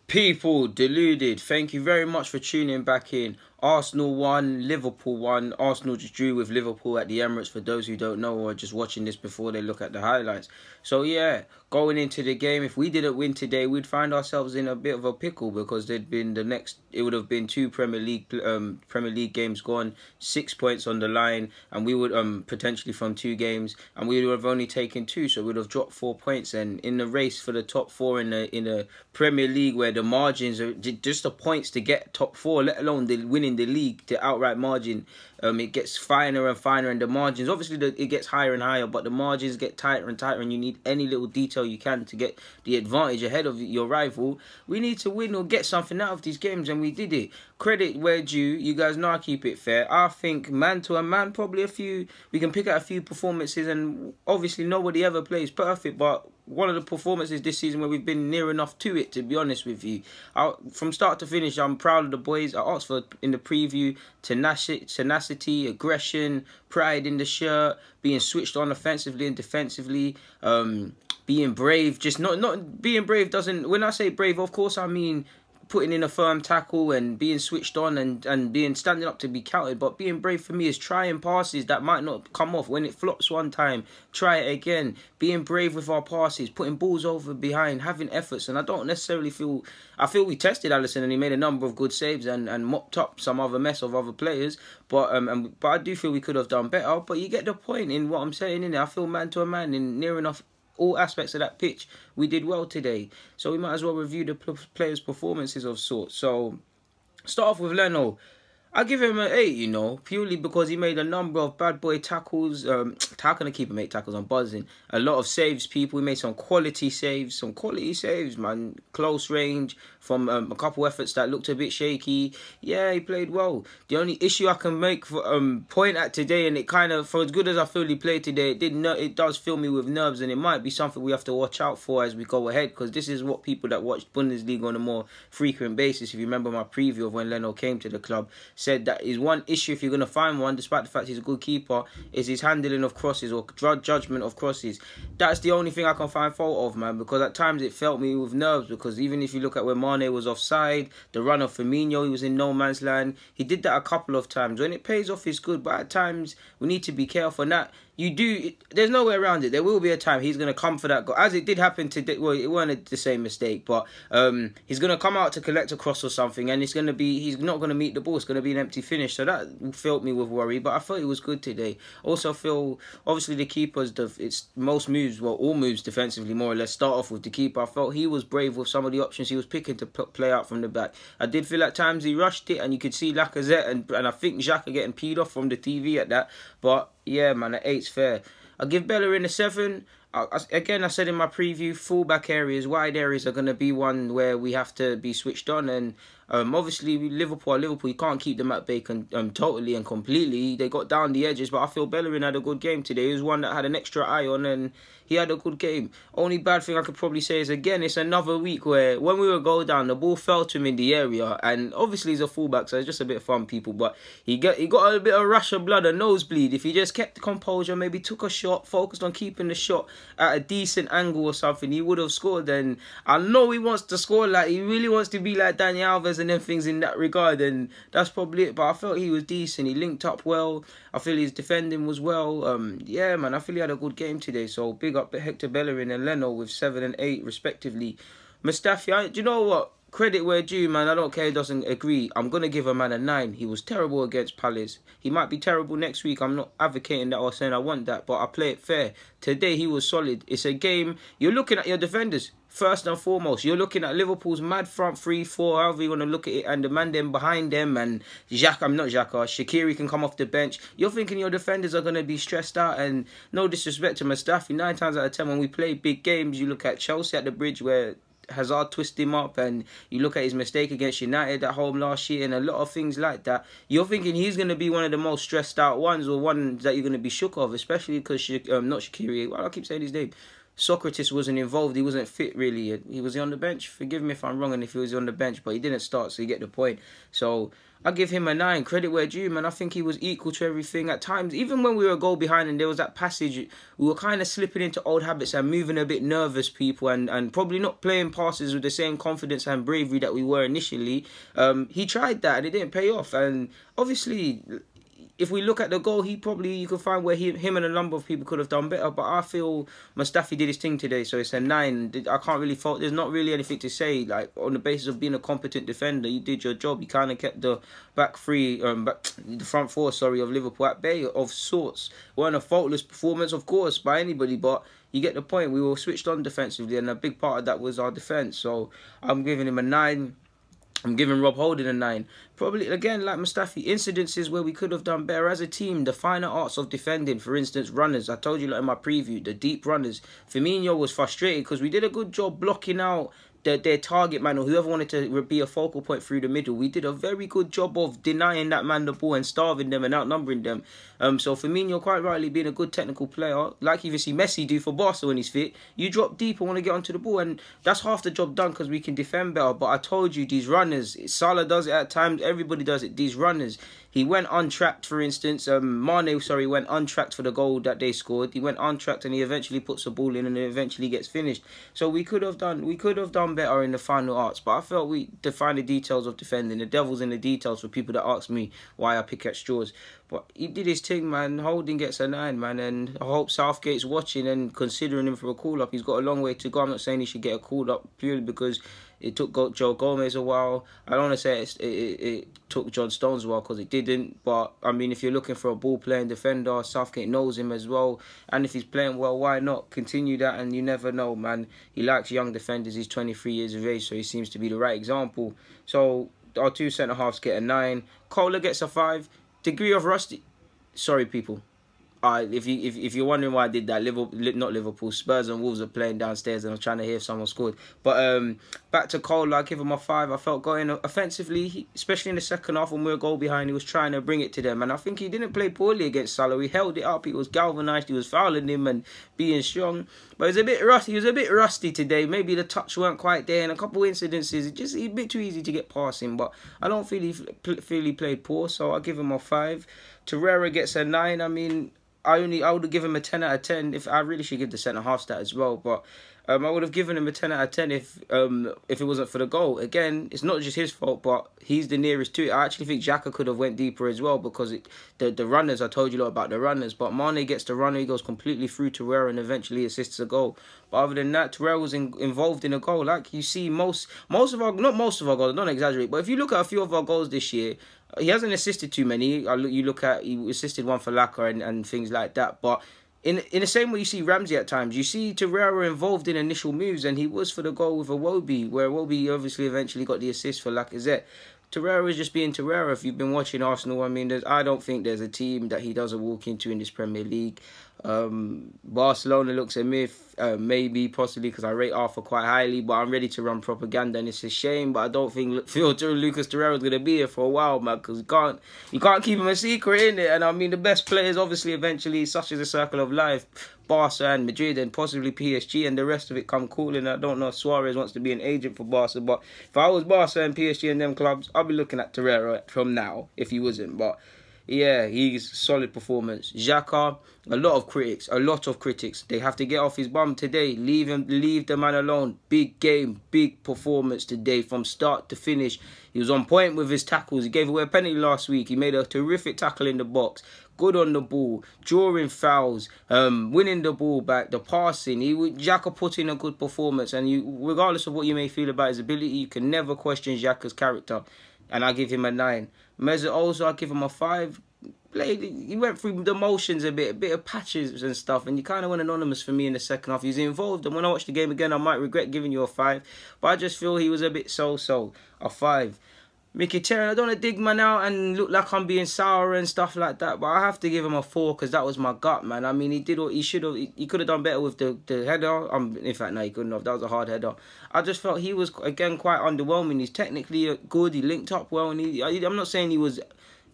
People deluded. Thank you very much for tuning back in. Arsenal won, Liverpool won. Arsenal just drew with Liverpool at the Emirates, for those who don't know or are just watching this before they look at the highlights. So yeah, going into the game, if we didn't win today, we'd find ourselves in a bit of a pickle, because it would have been two Premier League games gone, 6 points on the line, and we would potentially from two games, and we would have only taken two, so we would have dropped 4 points. And in the race for the top four in the Premier League, where the margins are just the points to get top four, let alone the winning the league, the outright margin, it gets finer and finer, and the margins, obviously it gets higher and higher, but the margins get tighter and tighter, and you need any little detail you can to get the advantage ahead of your rival. We need to win or get something out of these games, and we did it. Credit where due. You guys know I keep it fair. I think man to a man, probably we can pick out a few performances, and obviously nobody ever plays perfect, but one of the performances this season where we've been near enough to it, to be honest with you. From start to finish, I'm proud of the boys. I asked for, in the preview, tenacity, aggression, pride in the shirt, being switched on offensively and defensively, being brave. Just not being brave doesn't, when I say brave, of course I mean putting in a firm tackle and being switched on and being standing up to be counted. But being brave for me is trying passes that might not come off. When it flops one time, try it again. Being brave with our passes, putting balls over behind, having efforts. And I don't necessarily feel... I feel we tested Alisson and he made a number of good saves and mopped up some other mess of other players. But I do feel we could have done better. But you get the point in what I'm saying, innit? I feel man to a man in near enough all aspects of that pitch. We did well today, so we might as well review the players' performances of sorts. So start off with Leno. I give him an 8, purely because he made a number of bad boy tackles. How can I keep him 8 tackles? I'm buzzing. A lot of saves, people. He made some quality saves, man. Close range from a couple efforts that looked a bit shaky. Yeah, he played well. The only issue I can make for point at today, and it kind of, for as good as I feel he played today, it does fill me with nerves, and it might be something we have to watch out for as we go ahead, because this is what people that watch Bundesliga on a more frequent basis, if you remember my preview of when Leno came to the club, said that is one issue, if you're going to find one, despite the fact he's a good keeper, is his handling of crosses or judgment of crosses. That's the only thing I can find fault of, man, because at times it felt me with nerves, because even if you look at where Mane was offside, the run of Firmino, he was in no man's land. He did that a couple of times. When it pays off, it's good, but at times we need to be careful. And that there's no way around it. There will be a time he's going to come for that goal, as it did happen today. Well, it weren't the same mistake, but he's going to come out to collect a cross or something, and he's not going to meet the ball. It's going to be an empty finish. So that filled me with worry, but I thought he was good today. Also feel, obviously the keepers, it's most moves, well, all moves defensively more or less start off with the keeper. I felt he was brave with some of the options he was picking to play out from the back. I did feel at times he rushed it, and you could see Lacazette and I think Xhaka getting peed off from the TV at that. But yeah, man, an 8's fair. I'll give Bellerin a 7. Again, I said in my preview, fullback areas, wide areas are going to be one where we have to be switched on. And obviously, Liverpool, you can't keep them at bay totally and completely. They got down the edges, but I feel Bellerin had a good game today. He was one that had an extra eye on, and he had a good game. Only bad thing I could probably say is, again, it's another week where when we were goal down, the ball fell to him in the area, and obviously he's a fullback, so it's just a bit of fun, people. But he got a bit of rush of blood, a nosebleed. If he just kept the composure, maybe took a shot, focused on keeping the shot at a decent angle or something, he would have scored. And I know he wants to score, like he really wants to be like Dani Alves and them things in that regard, and that's probably it. But I felt he was decent. He linked up well. I feel his defending was well. Yeah, man, I feel he had a good game today. So big up Hector Bellerin and Leno with 7 and 8 respectively. Mustafi, do you know what? Credit where due, man. I don't care, he doesn't agree. I'm going to give a man a 9. He was terrible against Palace. He might be terrible next week. I'm not advocating that or saying I want that, but I play it fair. Today he was solid. It's a game. You're looking at your defenders. First and foremost, you're looking at Liverpool's mad front 3-4, however you want to look at it, and the man them behind them, and Shaqiri can come off the bench. You're thinking your defenders are going to be stressed out, and no disrespect to Mustafi, 9 times out of 10 when we play big games, you look at Chelsea at the Bridge where Hazard twisted him up, and you look at his mistake against United at home last year, and a lot of things like that. You're thinking he's going to be one of the most stressed out ones, or ones that you're going to be shook of, especially because not Shaqiri. Well, I keep saying his name. Socrates wasn't involved. He wasn't fit, really. He was on the bench. Forgive me if I'm wrong and if he was on the bench, but he didn't start, so you get the point. So I give him a 9. Credit where due, man. I think he was equal to everything at times. Even when we were a goal behind and there was that passage, we were kind of slipping into old habits and moving a bit nervous, people, and probably not playing passes with the same confidence and bravery that we were initially. He tried that and it didn't pay off. And obviously, if we look at the goal, you could find where him and a number of people could have done better. But I feel Mustafi did his thing today, so it's a 9. I can't really fault. There's not really anything to say. Like, on the basis of being a competent defender, you did your job. You kind of kept the the front four, of Liverpool at bay of sorts. It wasn't a faultless performance, of course, by anybody, but you get the point. We were switched on defensively, and a big part of that was our defence. So I'm giving him a 9. I'm giving Rob Holding a 9. Probably, again, like Mustafi, incidences where we could have done better as a team. The finer arts of defending, for instance, runners. I told you in my preview, the deep runners. Firmino was frustrated because we did a good job blocking out their target man or whoever wanted to be a focal point through the middle. We did a very good job of denying that man the ball and starving them and outnumbering them. So Firmino, quite rightly, being a good technical player, like you even see Messi do for Barca when he's fit, you drop deep and want to get onto the ball, and that's half the job done because we can defend better. But I told you, these runners, Salah does it at times, everybody does it, these runners. He went untracked, for instance. Mane, went untracked for the goal that they scored. He went untracked and he eventually puts the ball in and it eventually gets finished. So we could have done better in the final arts. But I felt we defined the details of defending. The devil's in the details for people that ask me why I pick at straws. But he did his thing, man. Holding gets a 9, man. And I hope Southgate's watching and considering him for a call-up. He's got a long way to go. I'm not saying he should get a call-up purely because it took Joe Gomez a while. I don't want to say it took John Stones a while because it didn't. But, I mean, if you're looking for a ball-playing defender, Southgate knows him as well. And if he's playing well, why not? Continue that, and you never know, man. He likes young defenders. He's 23 years of age, so he seems to be the right example. So our 2 centre-halves get a 9. Kohler gets a 5. Degree of rusty... Sorry, people. If you're wondering why I did that, not Liverpool, Spurs and Wolves are playing downstairs and I'm trying to hear if someone scored. But back to Cole, I give him a 5. I felt going offensively, especially in the second half when we were a goal behind, he was trying to bring it to them. And I think he didn't play poorly against Salah. He held it up, he was galvanised, he was fouling him and being strong. But he was a bit rusty today. Maybe the touch weren't quite there and a couple of incidences. It's a bit too easy to get past him. But I don't feel he played poor, so I'll give him a 5. Torreira gets a 9. I mean, I would give him a 10 out of 10. If I really should give the centre-half stat as well, but I would have given him a 10 out of 10 if it wasn't for the goal. Again, it's not just his fault, but he's the nearest to it. I actually think Xhaka could have went deeper as well because the runners, I told you a lot about the runners, but Mane gets the runner, he goes completely through Torreira and eventually assists a goal. But other than that, Torreira was involved in a goal. Like you see, not most of our goals, don't exaggerate, but if you look at a few of our goals this year, he hasn't assisted too many. You look at, he assisted one for Laka and things like that. But in the same way you see Ramsey at times, you see Torreira involved in initial moves, and he was for the goal with Iwobi, where Iwobi obviously eventually got the assist for Lacazette. Torreira is just being Torreira. If you've been watching Arsenal, I mean, I don't think there's a team that he doesn't walk into in this Premier League. Barcelona looks a myth, maybe, possibly, because I rate Arthur quite highly, but I'm ready to run propaganda, and it's a shame, but I don't think Lucas Torreira is going to be here for a while, man, because you can't keep him a secret, innit? And I mean, the best players, obviously, eventually, such as the circle of life, Barca and Madrid and possibly PSG, and the rest of it come calling. I don't know if Suarez wants to be an agent for Barca, but if I was Barca and PSG and them clubs, I'd be looking at Torreira from now, if he wasn't, but yeah, he's solid performance. Xhaka, a lot of critics. They have to get off his bum today. Leave the man alone. Big game, big performance today from start to finish. He was on point with his tackles. He gave away a penalty last week. He made a terrific tackle in the box. Good on the ball, drawing fouls, winning the ball back, the passing. Xhaka put in a good performance, and regardless of what you may feel about his ability, you can never question Xhaka's character. And I give him a 9. Mesut Ozil, I give him a 5. He went through the motions a bit of patches and stuff, and he kind of went anonymous for me in the second half. He was involved, and when I watch the game again, I might regret giving you a 5. But I just feel he was a bit so-so. A 5. Mkhitaryan, I don't want to dig man out and look like I'm being sour and stuff like that, but I have to give him a 4 because that was my gut, man. I mean, he did what he should have. He could have done better with the header. In fact, no, he couldn't have. That was a hard header. I just felt he was, again, quite underwhelming. He's technically good. He linked up well, and I'm not saying he was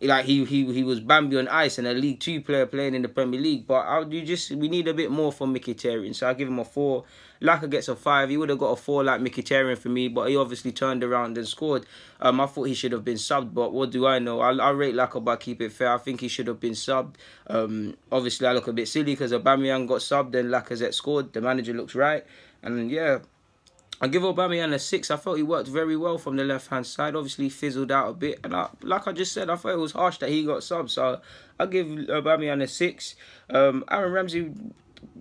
like he was Bambi on ice and a League Two player playing in the Premier League. But we need a bit more from Mkhitaryan, so I give him a 4. Laka gets a 5. He would have got a 4 like Mkhitaryan for me, but he obviously turned around and scored. I thought he should have been subbed, but what do I know? I rate Laka, but keep it fair. I think he should have been subbed. Obviously, I look a bit silly because Aubameyang got subbed and Lacazette scored. The manager looks right, and yeah. I give Aubameyang a 6. I felt he worked very well from the left-hand side. Obviously, fizzled out a bit. And like I just said, I thought it was harsh that he got subbed. So I give Aubameyang a 6. Aaron Ramsey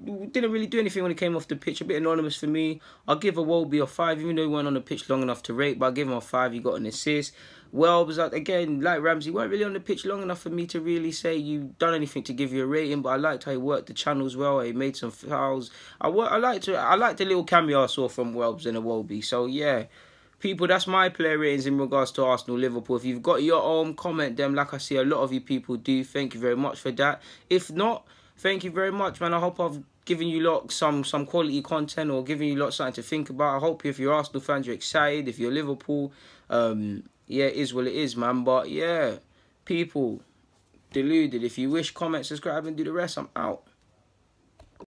didn't really do anything when he came off the pitch. A bit anonymous for me. I'll give Iwobi a 5, even though he weren't on the pitch long enough to rate. But I'll give him a 5. He got an assist. Welbs, again, like Ramsey, weren't really on the pitch long enough for me to really say you've done anything to give you a rating. But I liked how he worked the channels well. He made some fouls. I liked the little cameo I saw from Welbs and Iwobi. So yeah, people, that's my player ratings in regards to Arsenal, Liverpool. If you've got your own, comment them like I see a lot of you people do. Thank you very much for that. If not, thank you very much, man. I hope I've given you lot some quality content or giving you lot something to think about. I hope if you're Arsenal fans, you're excited. If you're Liverpool, yeah, it is what it is, man. But yeah, people, deluded. If you wish, comment, subscribe, and do the rest. I'm out.